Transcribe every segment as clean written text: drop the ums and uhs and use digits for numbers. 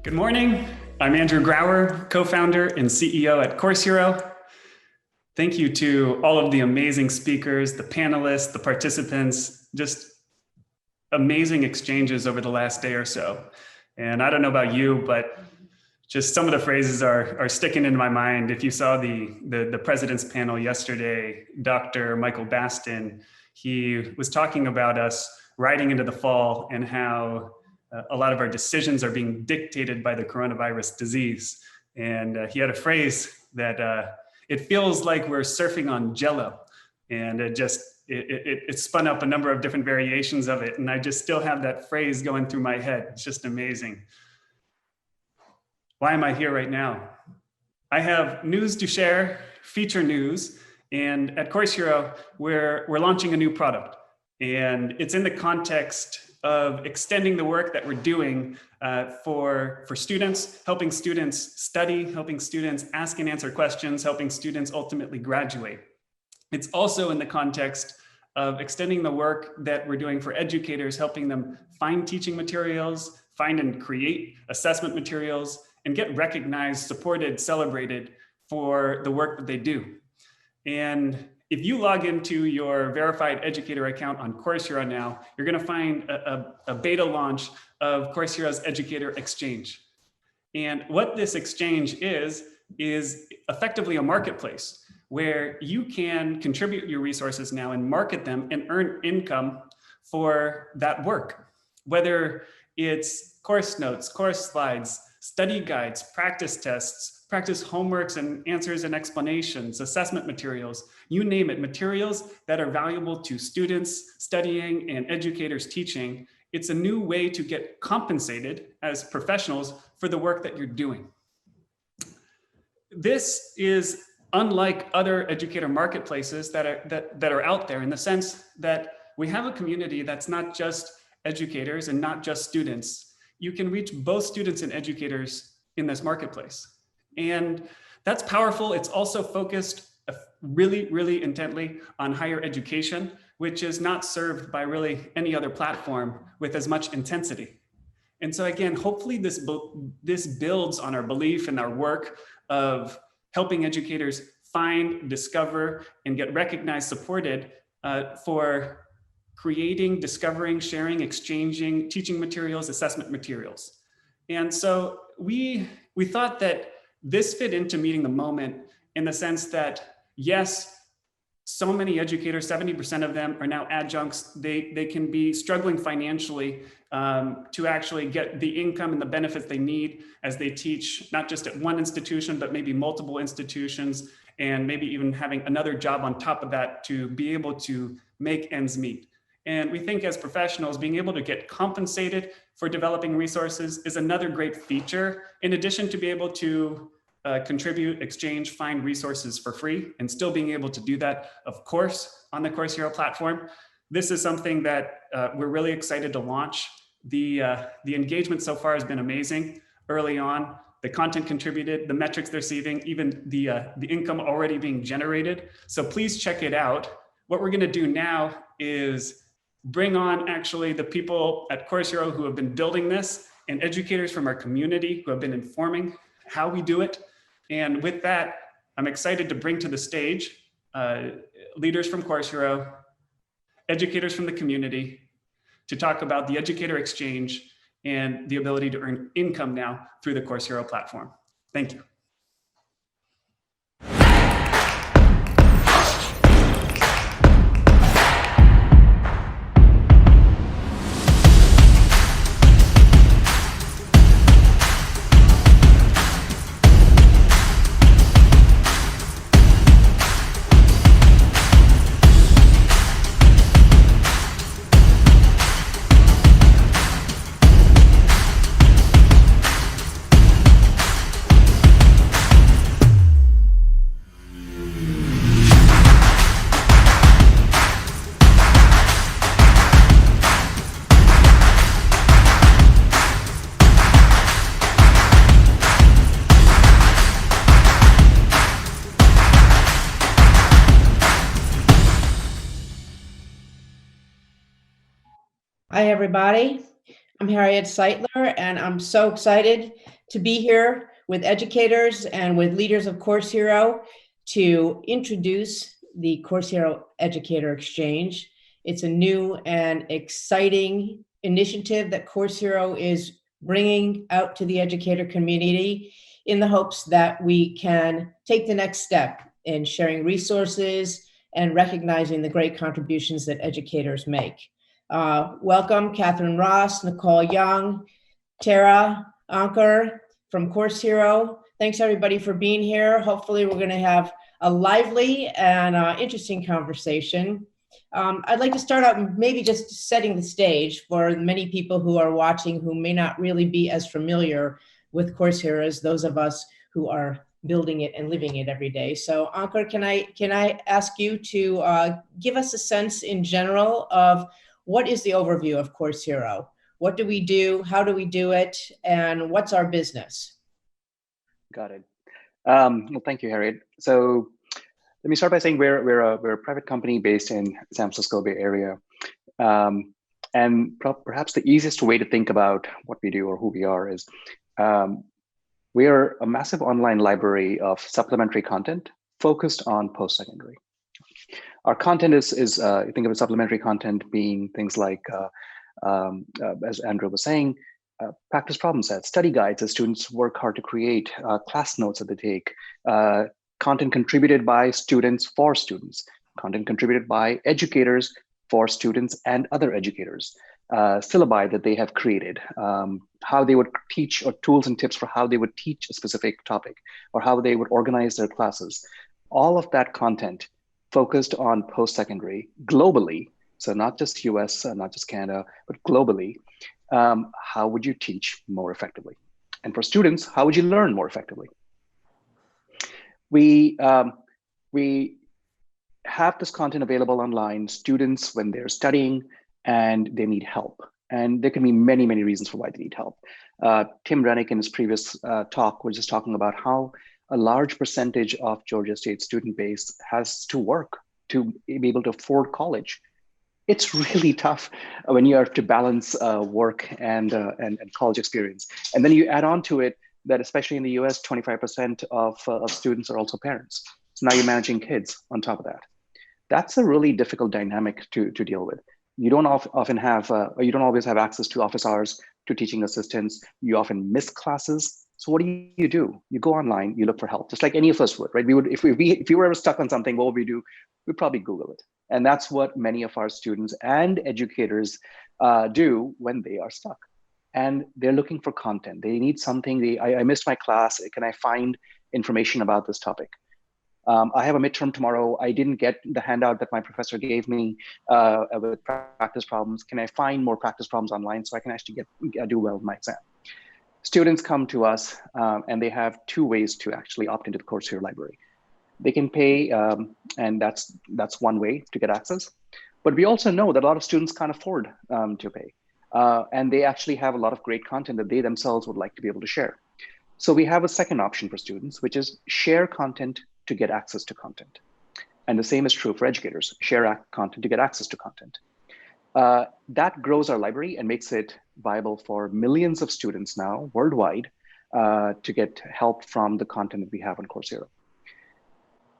Good morning. I'm Andrew Grauer, co-founder and CEO at Course Hero. Thank you to all of the amazing speakers, the panelists, the participants, just amazing exchanges over the last day or so. And I don't know about you, but just some of the phrases are sticking into my mind. If you saw the president's panel yesterday, Dr. Michael Bastin, he was talking about us riding into the fall and how a lot of our decisions are being dictated by the coronavirus disease. And he had a phrase that it feels like we're surfing on Jello. And it spun up a number of different variations of it. And I just still have that phrase going through my head. It's just amazing. Why am I here right now? I have news to share, feature news. And at Course Hero, we're launching a new product. And it's in the context of extending the work that we're doing for students, helping students study, helping students ask and answer questions, helping students ultimately graduate. It's also in the context of extending the work that we're doing for educators, helping them find teaching materials, find and create assessment materials, and get recognized, supported, celebrated for the work that they do. And if you log into your verified educator account on Course Hero now, you're going to find a beta launch of Course Hero's Educator Exchange. And what this exchange is effectively a marketplace where you can contribute your resources now and market them and earn income for that work. Whether it's course notes, course slides, study guides, practice tests, practice homeworks and answers and explanations, assessment materials, you name it, materials that are valuable to students studying and educators teaching. It's a new way to get compensated as professionals for the work that you're doing. This is unlike other educator marketplaces that are out there in the sense that we have a community that's not just educators and not just students. You can reach both students and educators in this marketplace. And that's powerful. It's also focused really, really intently on higher education, which is not served by really any other platform with as much intensity. And so again, hopefully this builds on our belief and our work of helping educators find, discover, and get recognized, supported for creating, discovering, sharing, exchanging teaching materials, assessment materials. And so we thought that this fit into meeting the moment in the sense that, yes, so many educators, 70% of them are now adjuncts. They can be struggling financially to actually get the income and the benefits they need as they teach, not just at one institution, but maybe multiple institutions, and maybe even having another job on top of that to be able to make ends meet. And we think as professionals, being able to get compensated for developing resources is another great feature, in addition to be able to contribute, exchange, find resources for free, and still being able to do that, of course, on the Course Hero platform. This is something that we're really excited to launch. The engagement so far has been amazing early on. The content contributed, the metrics they're receiving, even the income already being generated. So please check it out. What we're going to do now is bring on actually the people at Course Hero who have been building this and educators from our community who have been informing how we do it. And with that, I'm excited to bring to the stage leaders from Course Hero, educators from the community, to talk about the Educator Exchange and the ability to earn income now through the Course Hero platform. Thank you. Hi, everybody. I'm Harriet Seitler, and I'm so excited to be here with educators and with leaders of Course Hero to introduce the Course Hero Educator Exchange. It's a new and exciting initiative that Course Hero is bringing out to the educator community in the hopes that we can take the next step in sharing resources and recognizing the great contributions that educators make. Welcome, Catherine Ross, Nicole Young, Tara Anker from Course Hero. Thanks everybody for being here. Hopefully we're going to have a lively and interesting conversation. I'd like to start out maybe just setting the stage for many people who are watching who may not really be as familiar with Course Hero as those of us who are building it and living it every day. So Anker, can I ask you to give us a sense in general of what is the overview of Course Hero? What do we do? How do we do it? And what's our business? Got it. Well, thank you, Harriet. So let me start by saying we're a private company based in San Francisco Bay Area. And perhaps the easiest way to think about what we do or who we are is we are a massive online library of supplementary content focused on post-secondary. Our content is you think of supplementary content being things like, as Andrew was saying, practice problem sets, study guides that students work hard to create, class notes that they take, content contributed by students for students, content contributed by educators for students and other educators, syllabi that they have created, how they would teach, or tools and tips for how they would teach a specific topic, or how they would organize their classes. All of that content focused on post-secondary globally, so not just US, not just Canada, but globally. How would you teach more effectively? And for students, how would you learn more effectively? We have this content available online. Students, when they're studying and they need help, and there can be many, many reasons for why they need help. Tim Rennick in his previous talk was just talking about how a large percentage of Georgia State student base has to work to be able to afford college. It's really tough when you have to balance work and college experience. And then you add on to it that especially in the US, 25% of students are also parents. So now you're managing kids on top of that. That's a really difficult dynamic to deal with. You don't often have, or you don't always have access to office hours, to teaching assistants. You often miss classes. So what do? You go online, you look for help, just like any of us would, right? We would, if we were ever stuck on something, what would we do? We'd probably Google it. And that's what many of our students and educators do when they are stuck. And they're looking for content. They need something. I missed my class. Can I find information about this topic? I have a midterm tomorrow. I didn't get the handout that my professor gave me with practice problems. Can I find more practice problems online so I can actually do well in my exam? Students come to us and they have two ways to actually opt into the Course Hero library. They can pay, and that's one way to get access. But we also know that a lot of students can't afford to pay. And they actually have a lot of great content that they themselves would like to be able to share. So we have a second option for students, which is share content to get access to content. And the same is true for educators, share content to get access to content. That grows our library and makes it viable for millions of students now worldwide to get help from the content that we have on Course Hero.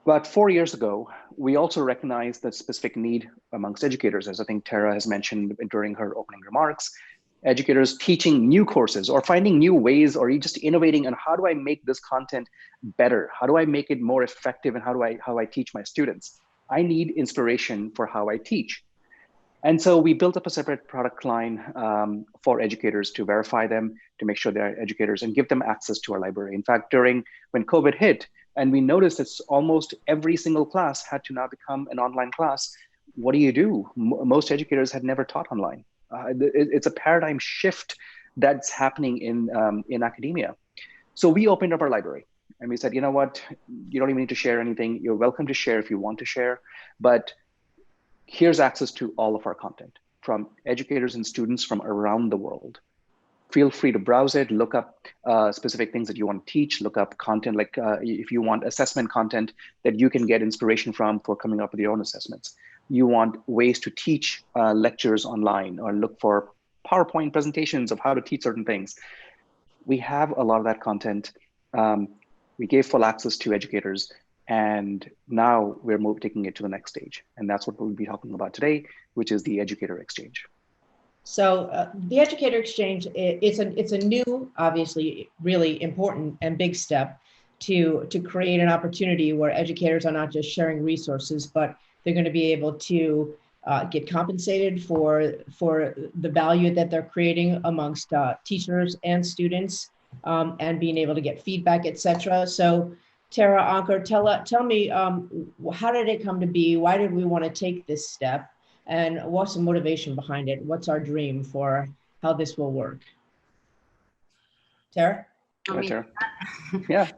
About 4 years ago, we also recognized the specific need amongst educators, as I think Tara has mentioned during her opening remarks. Educators teaching new courses or finding new ways or just innovating on how do I make this content better? How do I make it more effective? And how I teach my students? I need inspiration for how I teach. And so we built up a separate product line for educators to verify them, to make sure they're educators and give them access to our library. In fact, when COVID hit, and we noticed that almost every single class had to now become an online class, what do? Most educators had never taught online. It's a paradigm shift that's happening in academia. So we opened up our library and we said, you know what, you don't even need to share anything. You're welcome to share if you want to share, but here's access to all of our content from educators and students from around the world. Feel free to browse it, look up specific things that you want to teach, look up content like if you want assessment content that you can get inspiration from for coming up with your own assessments. You want ways to teach lectures online or look for PowerPoint presentations of how to teach certain things. We have a lot of that content. We gave full access to educators, and now we're taking it to the next stage. And that's what we'll be talking about today, which is the Educator Exchange. So the Educator Exchange, it's a new, obviously, really important and big step to create an opportunity where educators are not just sharing resources, but they're going to be able to get compensated for the value that they're creating amongst teachers and students, and being able to get feedback, etc. So Tara Anker, tell me, how did it come to be? Why did we want to take this step? And what's the motivation behind it? What's our dream for how this will work? Tara? Tara? Yeah.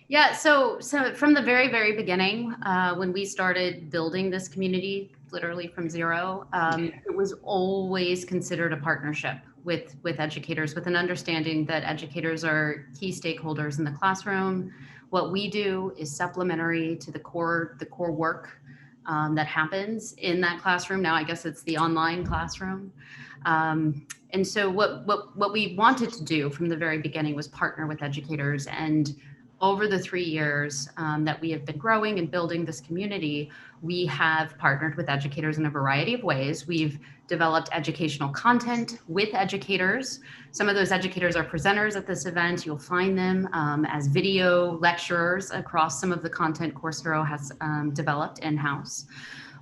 Yeah, so from the very, very beginning, when we started building this community, literally from zero, it was always considered a partnership with educators, with an understanding that educators are key stakeholders in the classroom. What we do is supplementary to the core work that happens in that classroom. Now, I guess it's the online classroom. And so what we wanted to do from the very beginning was partner with educators. And over the 3 years that we have been growing and building this community, we have partnered with educators in a variety of ways. We've developed educational content with educators. Some of those educators are presenters at this event. You'll find them as video lecturers across some of the content Course Hero has developed in-house.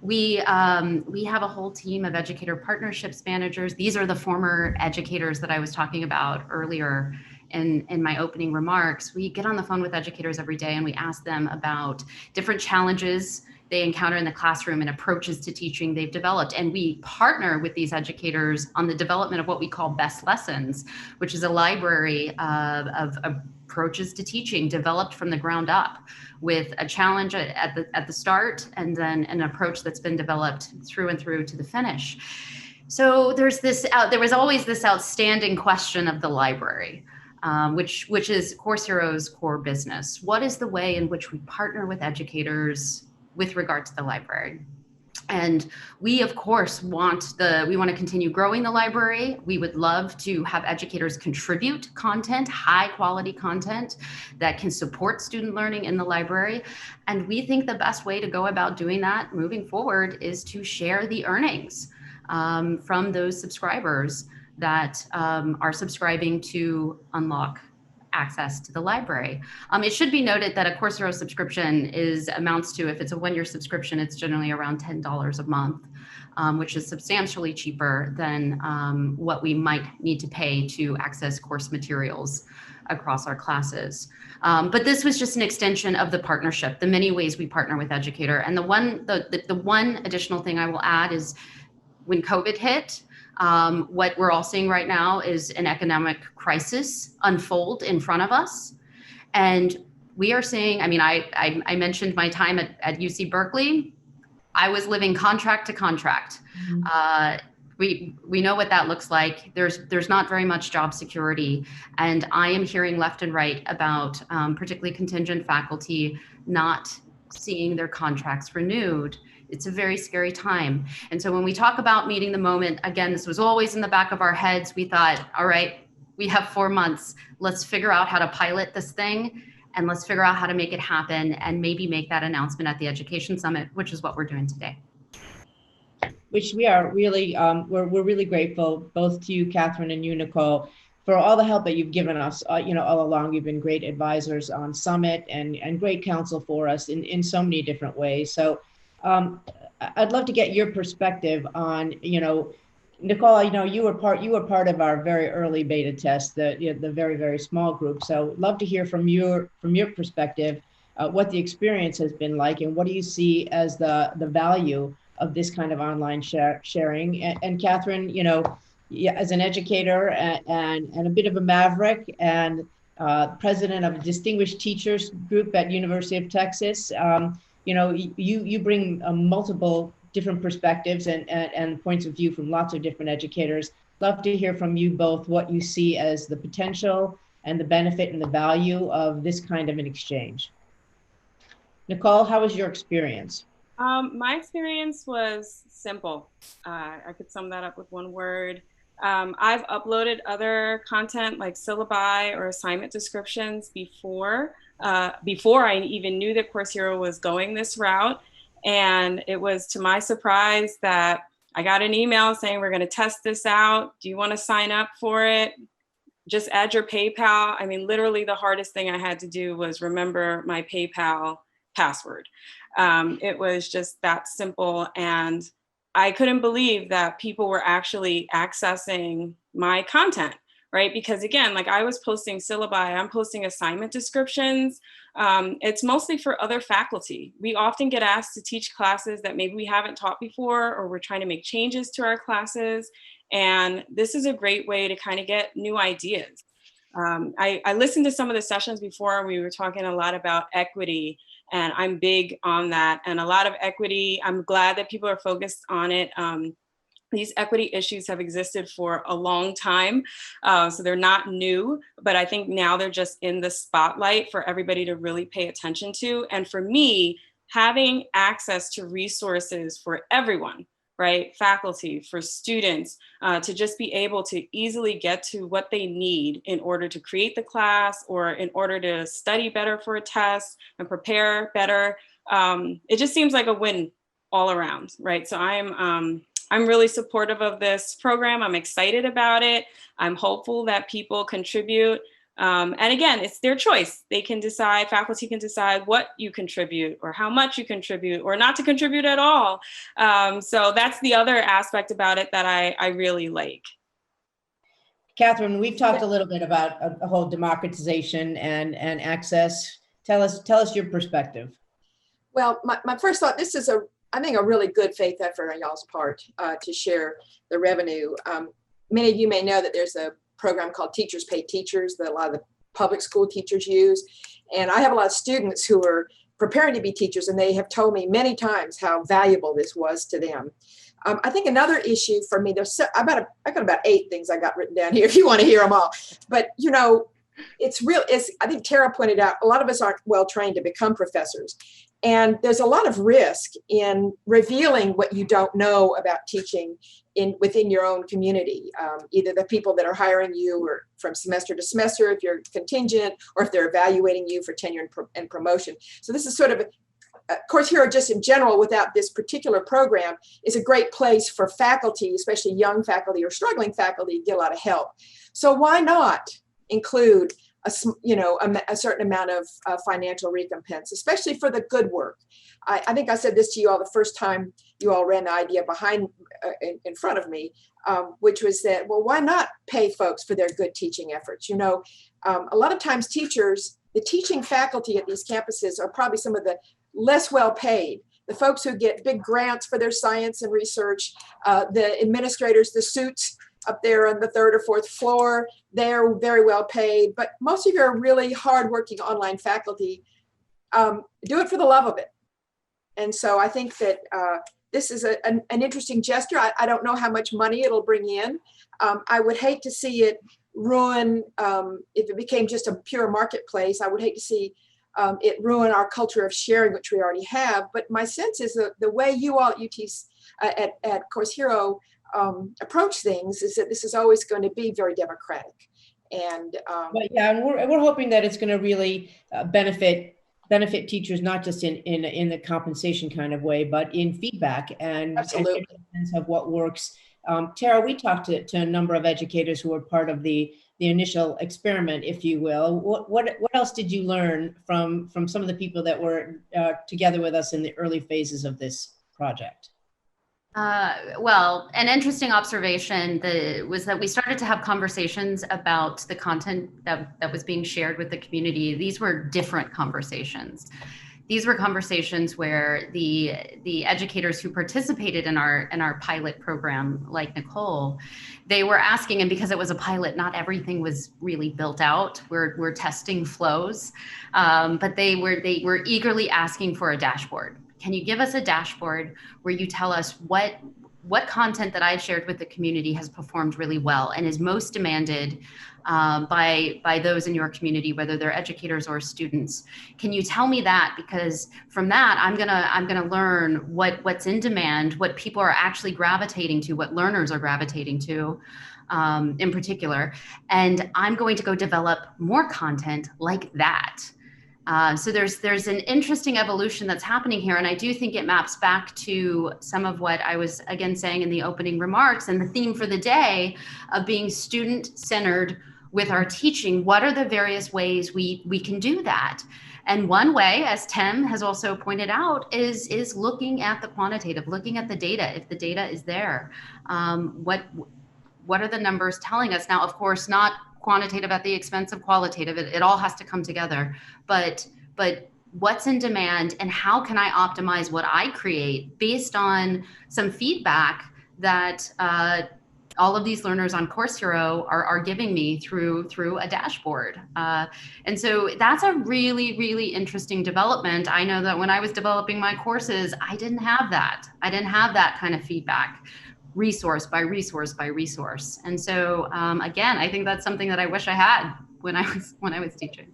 We have a whole team of educator partnerships managers. These are the former educators that I was talking about earlier in my opening remarks. We get on the phone with educators every day and we ask them about different challenges they encounter in the classroom and approaches to teaching they've developed. And we partner with these educators on the development of what we call Best Lessons, which is a library of approaches to teaching developed from the ground up, with a challenge at the start and then an approach that's been developed through and through to the finish. So there was always this outstanding question of the library. Which is Course Hero's core business. What is the way in which we partner with educators with regard to the library? And we, of course, want to continue growing the library. We would love to have educators contribute content, high quality content that can support student learning in the library. And we think the best way to go about doing that moving forward is to share the earnings from those subscribers that are subscribing to unlock access to the library. It should be noted that a Course Hero subscription amounts to, if it's a one-year subscription, it's generally around $10 a month, which is substantially cheaper than what we might need to pay to access course materials across our classes. But this was just an extension of the partnership, the many ways we partner with educator. And the one additional thing I will add is when COVID hit, what we're all seeing right now is an economic crisis unfold in front of us. And we are seeing, I mentioned my time at UC Berkeley. I was living contract to contract. We know what that looks like. There's not very much job security. And I am hearing left and right about particularly contingent faculty not seeing their contracts renewed. It's a very scary time. And so when we talk about meeting the moment, again, this was always in the back of our heads. We thought, all right, we have 4 months. Let's figure out how to pilot this thing, and let's figure out how to make it happen, and maybe make that announcement at the Education Summit, which is what we're doing today. Which we are really, we're really grateful, both to you, Catherine, and you, Nicole, for all the help that you've given us. All along, you've been great advisors on Summit and great counsel for us in so many different ways. So I'd love to get your perspective on, Nicole, you were part of our very early beta test, the very, very small group. So love to hear from your perspective, what the experience has been like, and what do you see as the value of this kind of online sharing. And Catherine, as an educator and a bit of a maverick and president of a distinguished teachers group at University of Texas, you bring multiple different perspectives and points of view from lots of different educators. Love to hear from you both what you see as the potential and the benefit and the value of this kind of an exchange. Nicole, how was your experience? My experience was simple. I could sum that up with one word. I've uploaded other content like syllabi or assignment descriptions before I even knew that Course Hero was going this route. And it was to my surprise that I got an email saying, we're going to test this out. Do you want to sign up for it? Just add your PayPal. I mean, literally the hardest thing I had to do was remember my PayPal password. It was just that simple. And I couldn't believe that people were actually accessing my content, right? Because again, like I was posting syllabi, I'm posting assignment descriptions. It's mostly for other faculty. We often get asked to teach classes that maybe we haven't taught before, or we're trying to make changes to our classes. And this is a great way to kind of get new ideas. I listened to some of the sessions before, and we were talking a lot about equity, and I'm big on that. And a lot of equity, I'm glad that people are focused on it. These equity issues have existed for a long time, so they're not new, but I think now they're just in the spotlight for everybody to really pay attention to. And for me, having access to resources for everyone, right? Faculty, for students, to just be able to easily get to what they need in order to create the class or in order to study better for a test and prepare better. It just seems like a win all around, right? So I'm really supportive of this program. I'm excited about it. I'm hopeful that people contribute. And again, it's their choice. They can decide, faculty can decide what you contribute or how much you contribute or not to contribute at all. So that's the other aspect about it that I really like. Catherine, we've talked a little bit about a whole democratization and access. Tell us your perspective. Well, my first thought, this is I think a really good faith effort on y'all's part to share the revenue. Many of you may know that there's a program called Teachers Pay Teachers that a lot of the public school teachers use. And I have a lot of students who are preparing to be teachers, and they have told me many times how valuable this was to them. I think another issue for me, I got about 8 things I got written down here if you want to hear them all. But, you know, I think Tara pointed out, a lot of us aren't well trained to become professors. And there's a lot of risk in revealing what you don't know about teaching within your own community, either the people that are hiring you or from semester to semester, if you're contingent, or if they're evaluating you for tenure and promotion. So this is sort of Course Hero just in general, without this particular program, is a great place for faculty, especially young faculty or struggling faculty, to get a lot of help. So why not include a certain amount of financial recompense, especially for the good work? I think I said this to you all the first time you all ran the idea in front of me, which was that, well, why not pay folks for their good teaching efforts? You know, a lot of times the teaching faculty at these campuses are probably some of the less well paid. The folks who get big grants for their science and research, the administrators, the suits up there on the 3rd or 4th floor, they're very well paid. But most of your really hardworking online faculty do it for the love of it. And so I think that this is an interesting gesture. I don't know how much money it'll bring in. I would hate to see it ruin, if it became just a pure marketplace, I would hate to see it ruin our culture of sharing, which we already have. But my sense is that the way you all at at Course Hero approach things is that this is always going to be very democratic. And and we're hoping that it's going to really benefit teachers, not just in the compensation kind of way, but in feedback and absolutely sense of what works. Tara, we talked to a number of educators who were part of the initial experiment, if you will. What else did you learn from some of the people that were together with us in the early phases of this project? Well, an interesting observation was that we started to have conversations about the content that was being shared with the community. These were different conversations. These were conversations where the educators who participated in our pilot program, like Nicole, they were asking, and because it was a pilot, not everything was really built out. We're testing flows, but they were eagerly asking for a dashboard. Can you give us a dashboard where you tell us what what content that I've shared with the community has performed really well and is most demanded by those in your community, whether they're educators or students. Can you tell me that? Because from that, I'm gonna learn what's in demand, what people are actually gravitating to, what learners are gravitating to in particular, and I'm going to go develop more content like that. So there's an interesting evolution that's happening here. And I do think it maps back to some of what I was, again, saying in the opening remarks and the theme for the day of being student-centered with our teaching. What are the various ways we can do that? And one way, as Tim has also pointed out, is looking at the quantitative, looking at the data. If the data is there, what are the numbers telling us? Now, of course, not quantitative at the expense of qualitative. It all has to come together. But what's in demand and how can I optimize what I create based on some feedback that all of these learners on Course Hero are giving me through a dashboard. And so that's a really, really interesting development. I know that when I was developing my courses, I didn't have that. I didn't have that kind of feedback, resource by resource by resource. And so again, I think that's something that I wish I had when I was teaching.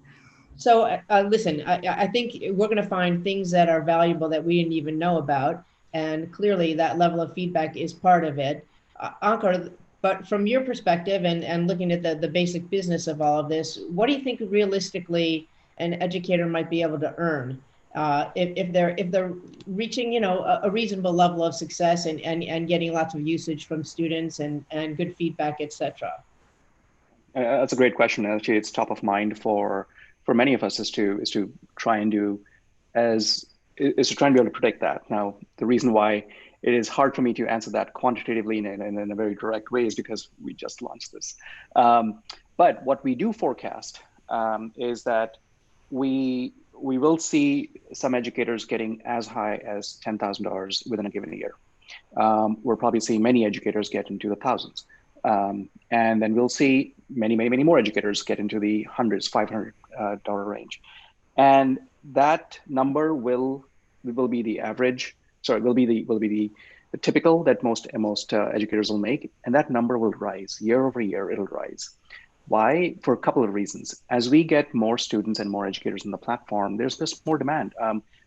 So listen, I think we're going to find things that are valuable that we didn't even know about. And clearly that level of feedback is part of it. Ankur, but from your perspective and looking at the basic business of all of this, what do you think realistically an educator might be able to earn if they're reaching, a reasonable level of success and getting lots of usage from students and good feedback, et cetera? That's a great question. Actually, it's top of mind for many of us is to try and be able to predict that. Now, the reason why it is hard for me to answer that quantitatively in a very direct way is because we just launched this. But what we do forecast is that we will see some educators getting as high as $10,000 within a given year. We're probably seeing many educators get into the thousands. And then we'll see many more educators get into the hundreds, $500 range. And that number will be the average. Sorry, will be the typical that most educators will make. And that number will rise year over year. It'll rise. Why? For a couple of reasons. As we get more students and more educators on the platform, there's just more demand.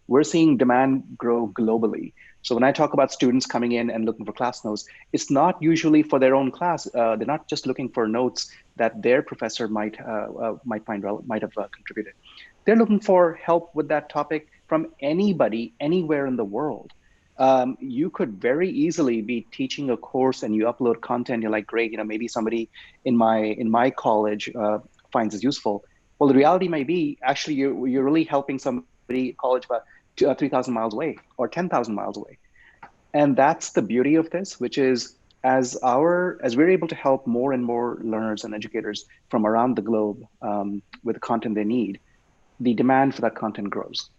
We're seeing demand grow globally. So when I talk about students coming in and looking for class notes, it's not usually for their own class. They're not just looking for notes that their professor might have contributed. They're looking for help with that topic from anybody, anywhere in the world. You could very easily be teaching a course and you upload content. You're like, great, maybe somebody in my college finds it useful. Well, the reality may be actually you're really helping somebody at college about 3,000 miles away or 10,000 miles away. And that's the beauty of this, which is as we're able to help more and more learners and educators from around the globe with the content they need, the demand for that content grows.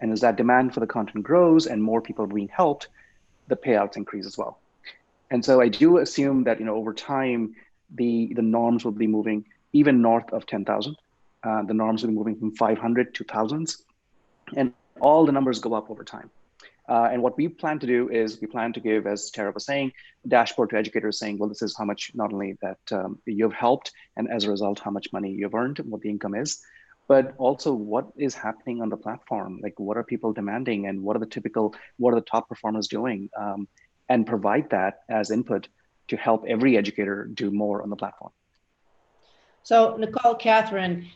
And as that demand for the content grows and more people are being helped, the payouts increase as well. And so I do assume that over time, the norms will be moving even north of 10,000. The norms will be moving from 500 to thousands. And all the numbers go up over time. And what we plan to do is we plan to give, as Tara was saying, a dashboard to educators saying, well, this is how much not only that you've helped, and as a result, how much money you've earned, and what the income is, but also what is happening on the platform. Like, what are people demanding and what are the top performers doing? And provide that as input to help every educator do more on the platform. So Nicole, Catherine,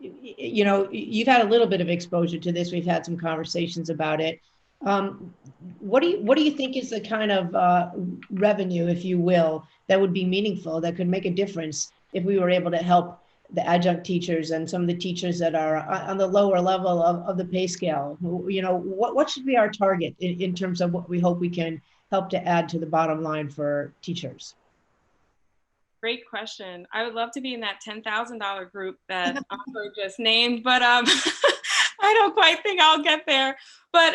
you've had a little bit of exposure to this. We've had some conversations about it. What do you think is the kind of revenue, if you will, that would be meaningful, that could make a difference if we were able to help the adjunct teachers and some of the teachers that are on the lower level of the pay scale? What should be our target in terms of what we hope we can help to add to the bottom line for teachers? Great question. I would love to be in that $10,000 group that Ankur just named, but I don't quite think I'll get there. But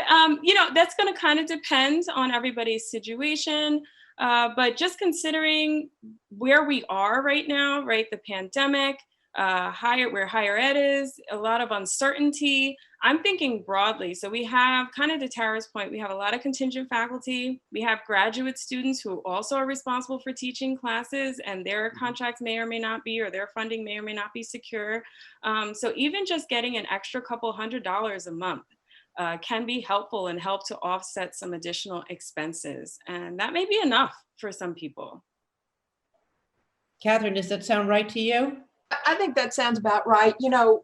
that's going to kind of depend on everybody's situation. But just considering where we are right now, right? The pandemic, where higher ed is, a lot of uncertainty. I'm thinking broadly. So we have, kind of to Tara's point, we have a lot of contingent faculty. We have graduate students who also are responsible for teaching classes, and their contracts may or may not be, or their funding may or may not be secure. So even just getting an extra couple $100 a month can be helpful and help to offset some additional expenses. And that may be enough for some people. Catherine, does that sound right to you? I think that sounds about right. You know,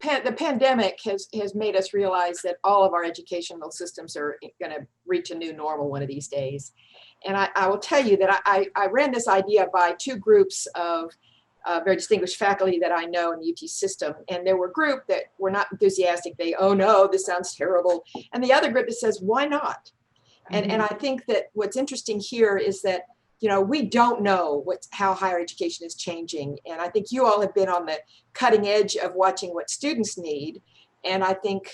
the pandemic has made us realize that all of our educational systems are going to reach a new normal one of these days. And I will tell you that I ran this idea by two groups of very distinguished faculty that I know in the UT system. And there were a group that were not enthusiastic. They, oh no, this sounds terrible. And the other group that says, why not? And I think that what's interesting here is that, you know, we don't know how higher education is changing. And I think you all have been on the cutting edge of watching what students need. And I think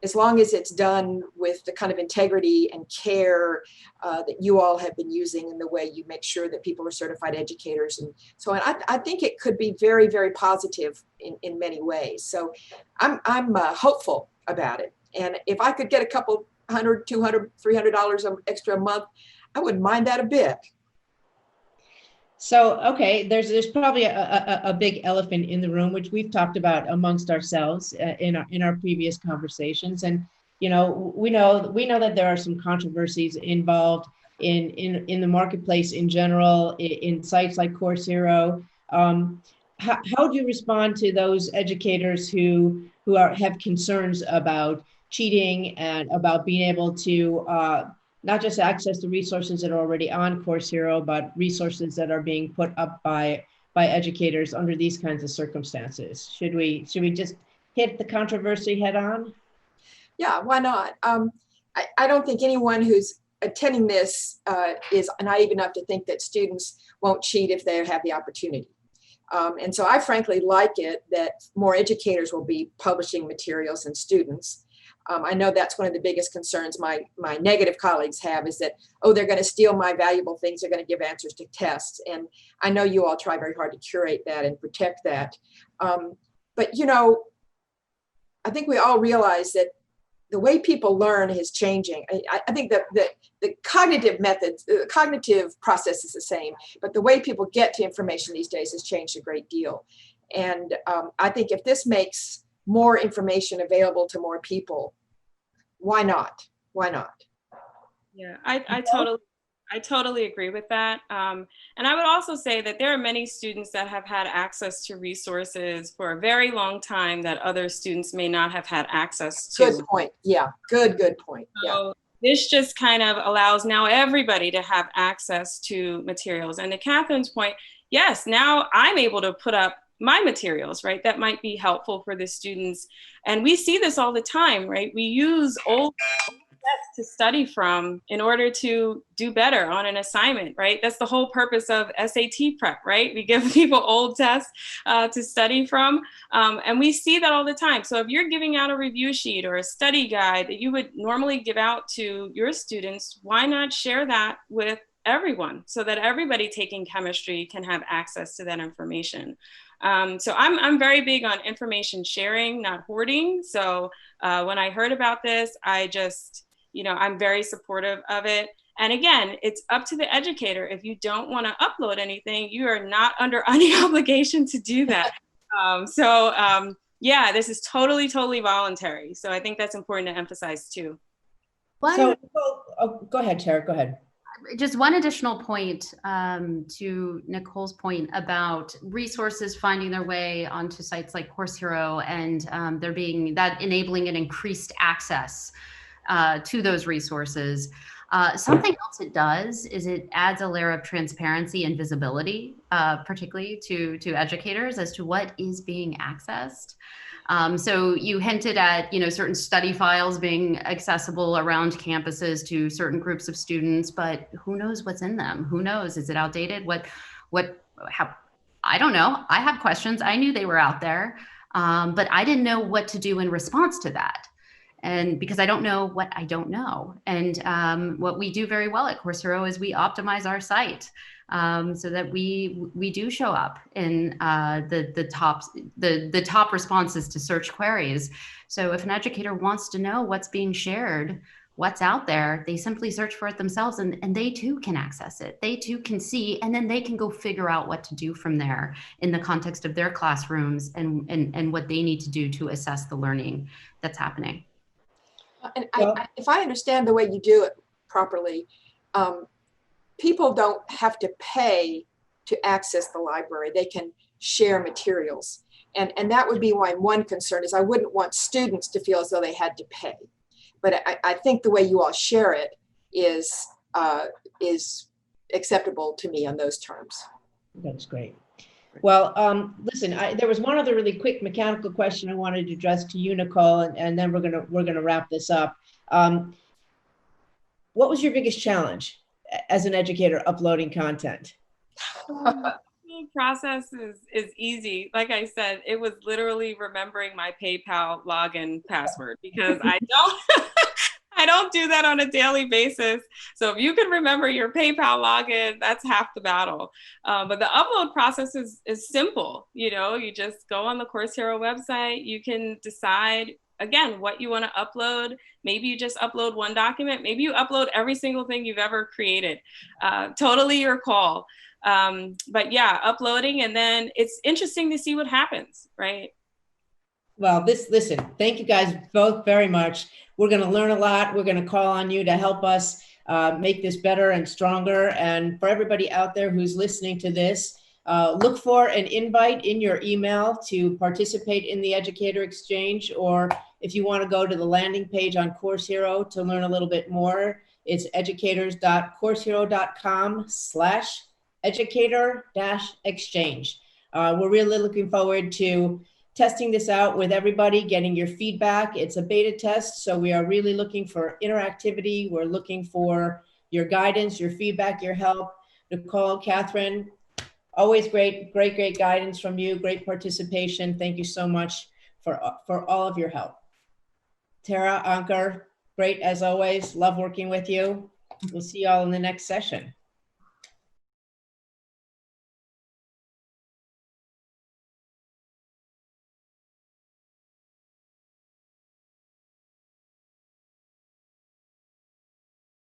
as long as it's done with the kind of integrity and care that you all have been using in the way you make sure that people are certified educators and so on, I think it could be very, very positive in many ways. So I'm hopeful about it. And if I could get a couple $100, $200, $300 extra a month, I wouldn't mind that a bit. So, okay, there's probably a big elephant in the room, which we've talked about amongst ourselves in our previous conversations. And, you know, we know that there are some controversies involved in the marketplace in general, in sites like Course Hero. How do you respond to those educators who have concerns about cheating and about being able to not just access the resources that are already on Course Hero, but resources that are being put up by educators under these kinds of circumstances? Should we just hit the controversy head on? Yeah, why not? I don't think anyone who's attending this is naive enough to think that students won't cheat if they have the opportunity. And so I frankly like it that more educators will be publishing materials than students. I know that's one of the biggest concerns my negative colleagues have is that, oh, they're going to steal my valuable things. They're going to give answers to tests. And I know you all try very hard to curate that and protect that. But, you know, I think we all realize that the way people learn is changing. I think that the cognitive methods, the cognitive process is the same, but the way people get to information these days has changed a great deal. And I think if this makes more information available to more people, why not? Why not? Yeah, I totally agree with that. And I would also say that there are many students that have had access to resources for a very long time that other students may not have had access to. Good point. Yeah, good point. So this just kind of allows now everybody to have access to materials. And to Catherine's point, yes, now I'm able to put up my materials, right? That might be helpful for the students. And we see this all the time, right? We use old tests to study from in order to do better on an assignment, right? That's the whole purpose of SAT prep, right? We give people old tests to study from. And we see that all the time. So if you're giving out a review sheet or a study guide that you would normally give out to your students, why not share that with everyone so that everybody taking chemistry can have access to that information? So I'm very big on information sharing, not hoarding. So when I heard about this, I just, you know, I'm very supportive of it. And again, it's up to the educator. If you don't want to upload anything, you are not under any obligation to do that. Yeah, this is totally voluntary. So I think that's important to emphasize too. So, go ahead, Tara, go ahead. Just one additional point to Nicole's point about resources finding their way onto sites like Course Hero and there being that enabling an increased access to those resources. Something else it does is it adds a layer of transparency and visibility, particularly to educators as to what is being accessed. So you hinted at, you know, certain study files being accessible around campuses to certain groups of students, but who knows what's in them? Who knows? Is it outdated? How? I don't know. I have questions. I knew they were out there, but I didn't know what to do in response to that. And because I don't know what I don't know. And what we do very well at Course Hero is we optimize our site so that we do show up in the top responses to search queries. So if an educator wants to know what's being shared, what's out there, they simply search for it themselves, and they too can access it. They too can see, and then they can go figure out what to do from there in the context of their classrooms and what they need to do to assess the learning that's happening. And if I understand the way you do it properly, people don't have to pay to access the library. They can share materials. And that would be my one concern, is I wouldn't want students to feel as though they had to pay. But I think the way you all share it is acceptable to me on those terms. That's great. Well, listen, there was one other really quick mechanical question I wanted to address to you, Nicole, and then we're gonna wrap this up. What was your biggest challenge as an educator uploading content? The process is easy. Like I said, it was literally remembering my PayPal login password, because I don't do that on a daily basis. So if you can remember your PayPal login, that's half the battle. But the upload process is simple. You know, you just go on the Course Hero website. You can decide, again, what you want to upload. Maybe you just upload one document. Maybe you upload every single thing you've ever created. Totally your call. But yeah, uploading, and then it's interesting to see what happens, right? Well, listen, thank you guys both very much. We're going to learn a lot. We're going to call on you to help us make this better and stronger. And for everybody out there who's listening to this, look for an invite in your email to participate in the Educator Exchange, or if you want to go to the landing page on Course Hero to learn a little bit more, it's educators.coursehero.com/educator-exchange. We're really looking forward to testing this out with everybody, getting your feedback. It's a beta test, so we are really looking for interactivity. We're looking for your guidance, your feedback, your help. Nicole, Catherine, always great guidance from you, great participation. Thank you so much for all of your help. Tara, Ankur, great as always. Love working with you. We'll see you all in the next session.